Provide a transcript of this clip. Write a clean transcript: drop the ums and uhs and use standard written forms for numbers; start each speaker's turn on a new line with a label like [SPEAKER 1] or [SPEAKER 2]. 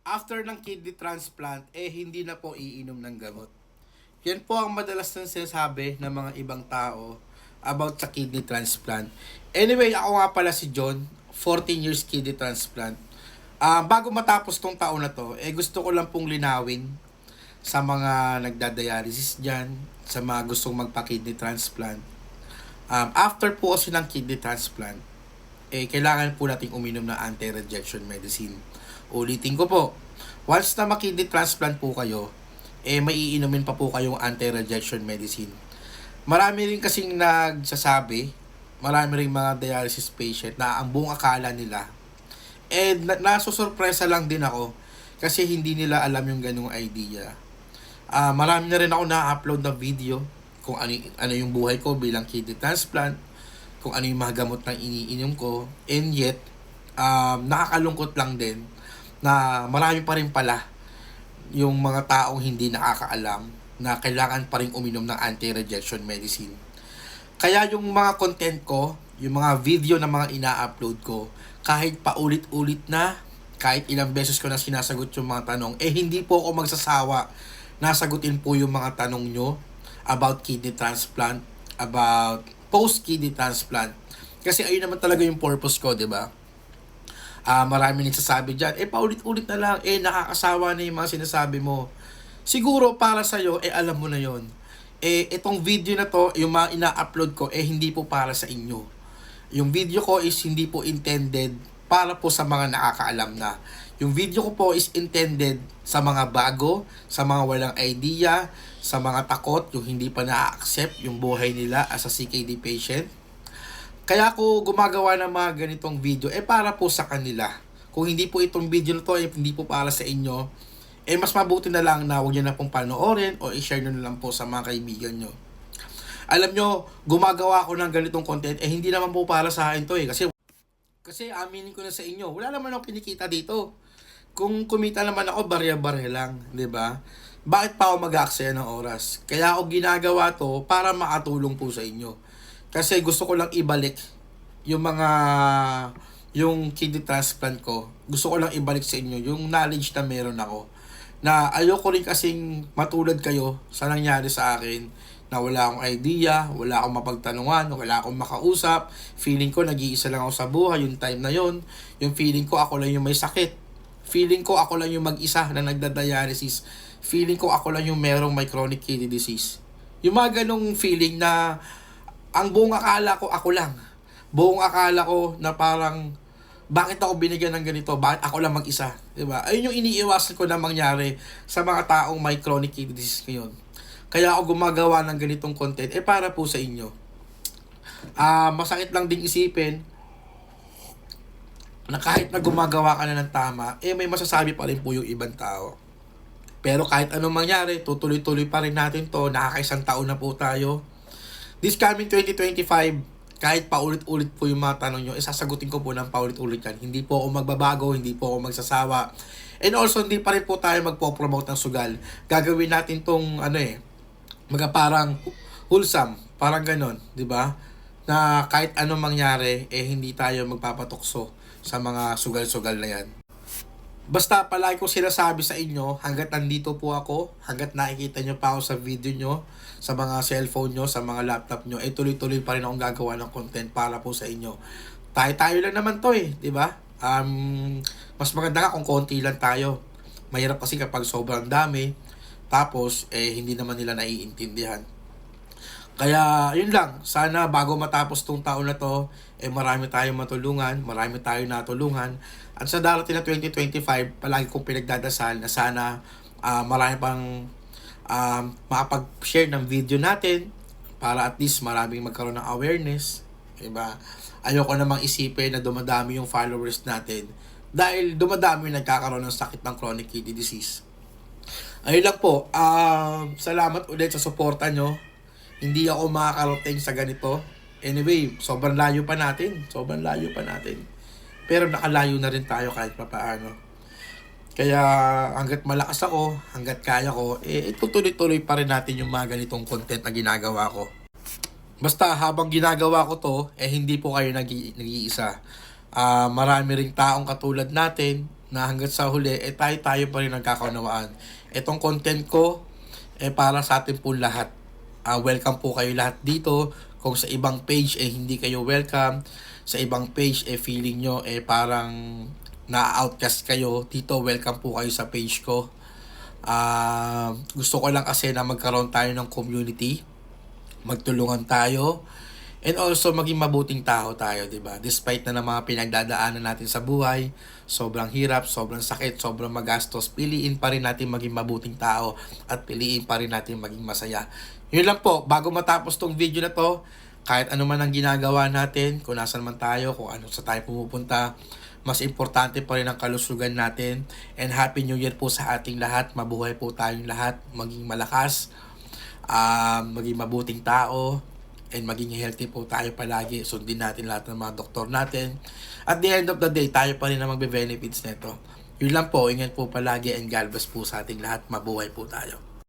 [SPEAKER 1] after ng kidney transplant, hindi na po iinom ng gamot. Yan po ang madalas na sinasabi ng mga ibang tao about sa kidney transplant. Anyway, ako nga pala si John, 14 years kidney transplant. Bago matapos tong taon na to, gusto ko lang pong linawin sa mga nagdadialysis dyan, sa mga gustong magpa-kidney transplant. After po kasi ng kidney transplant, kailangan po nating uminom ng anti-rejection medicine. Ulitin ko po, once na ma-kidney transplant po kayo, may iinumin pa po kayong anti-rejection medicine. Marami rin kasing nagsasabi, marami rin mga dialysis patient na ang buong akala nila, nasusurpresa lang din ako kasi hindi nila alam yung ganung idea. Marami na rin ako na-upload na video kung ano yung buhay ko bilang kidney transplant, kung ano yung mga gamot na iniinom ko, and yet, nakakalungkot lang din na marami pa rin pala yung mga taong hindi nakakaalam na kailangan pa rin uminom ng anti-rejection medicine. Kaya yung mga content ko, yung mga video na mga ina-upload ko, kahit paulit-ulit na, kahit ilang beses ko na sinasagot yung mga tanong, hindi po ako magsasawa na sagutin po yung mga tanong nyo about kidney transplant, about post-kidney transplant. Kasi ayun naman talaga yung purpose ko, di ba? Marami nagsasabi dyan, paulit-ulit na lang, nakakasawa na yung mga sinasabi mo. Siguro para sa'yo, alam mo na yon. Itong video na to, yung mga ina-upload ko, hindi po para sa inyo. Yung video ko is hindi po intended para po sa mga nakakaalam na. Yung video ko po is intended sa mga bago, sa mga walang idea, sa mga takot, yung hindi pa na-accept yung buhay nila as a CKD patient. Kaya ako gumagawa ng mga ganitong video, para po sa kanila. Kung hindi po itong video na to, hindi po para sa inyo, mas mabuti na lang na huwag nyo na pong panoorin o i-share nyo na lang po sa mga kaibigan nyo. Alam nyo, gumagawa ako ng ganitong content, hindi naman po para sa akin to Kasi aminin ko na sa inyo, wala naman ako kinikita dito. Kung kumita naman ako, barya-barya lang, di ba? Bakit pa ako mag-aaksaya ng oras? Kaya ako ginagawa to para makatulong po sa inyo. Kasi gusto ko lang ibalik yung kidney transplant ko. Gusto ko lang ibalik sa inyo yung knowledge na meron ako. Na ayoko rin kasing matulad kayo sa nangyari sa akin na wala akong idea, wala akong mapagtanungan, wala akong makausap. Feeling ko nag-iisa lang ako sa buhay yung time na yon. Yung feeling ko ako lang yung may sakit. Feeling ko ako lang yung mag-isa na nagda-dialysis. Feeling ko ako lang yung merong may chronic kidney disease. Yung mga ganong feeling na ang buong akala ko ako lang. Buong akala ko na parang bakit ako binigyan ng ganito? Bakit ako lang mag-isa? Diba? Ayun yung iniiwasan ko na mangyari sa mga taong may chronic kidney disease ngayon. Kaya ako gumagawa ng ganitong content para po sa inyo. Masakit lang din isipin na kahit na gumagawa ka na ng tama, may masasabi pa rin po yung ibang tao. Pero kahit anong mangyari, tutuloy-tuloy pa rin natin to. Nakakaisang taon na po tayo. This coming 2025, kahit paulit-ulit po yung mga tanong nyo, sasagutin ko po ng paulit-ulit yan. Hindi po ako magbabago, hindi po ako magsasawa. And also, hindi pa rin po tayo magpo-promote ng sugal. Gagawin natin tong, mga parang wholesome, parang ganon, di ba? Na kahit anong mangyari, hindi tayo magpapatukso sa mga sugal-sugal na yan. Basta palagi ko sinasabi sa inyo, hanggat nandito po ako, hanggat nakikita nyo pa ako sa video nyo, sa mga cellphone nyo, sa mga laptop nyo, tuloy-tuloy pa rin akong gagawa ng content para po sa inyo. Tayo-tayo lang naman to di ba? Mas maganda nga kung konti lang tayo. Mahirap kasi kapag sobrang dami, tapos hindi naman nila naiintindihan. Kaya yun lang, sana bago matapos tong taon na to, marami tayong matulungan, marami tayong natulungan. At sa darating na 2025, palagi kong pinagdadasal na sana marami pang makapag-share ng video natin para at least maraming magkaroon ng awareness. Diba? Ayoko namang isipin na dumadami yung followers natin dahil dumadami yung nagkakaroon ng sakit ng chronic kidney disease. Ayun lang po, salamat ulit sa suporta nyo. Hindi ako makakarating sa ganito. Anyway, sobrang layo pa natin. Pero nakalayo na rin tayo kahit papaano. Kaya hanggat malakas ako, hanggat kaya ko, tutuloy-tuloy pa rin natin yung mga ganitong content na ginagawa ko. Basta habang ginagawa ko to, hindi po kayo nag-iisa. Marami ring taong katulad natin na hanggang sa huli, tayo pa rin nagkakaunawaan. Itong content ko, para sa atin po lahat. Welcome po kayo lahat dito. Kung sa ibang page, hindi kayo welcome. Sa ibang page, feeling nyo, parang na-outcast kayo. Dito, welcome po kayo sa page ko. Gusto ko lang kasi na magkaroon tayo ng community. Magtulungan tayo. And also, maging mabuting tao tayo, di ba? Despite na ng mga pinagdadaanan natin sa buhay, sobrang hirap, sobrang sakit, sobrang magastos, piliin pa rin natin maging mabuting tao at piliin pa rin natin maging masaya. Yun lang po, bago matapos tong video na to, kahit ano man ang ginagawa natin, kung nasan man tayo, kung ano sa tayo pumupunta, mas importante pa rin ang kalusugan natin. And Happy New Year po sa ating lahat. Mabuhay po tayong lahat, maging malakas, maging mabuting tao, and maging healthy po tayo palagi. Sundin natin lahat ng mga doktor natin. At the end of the day, tayo pa rin na magbe-benefits nito. Yun lang po, ingat po palagi and God bless po sa ating lahat. Mabuhay po tayo.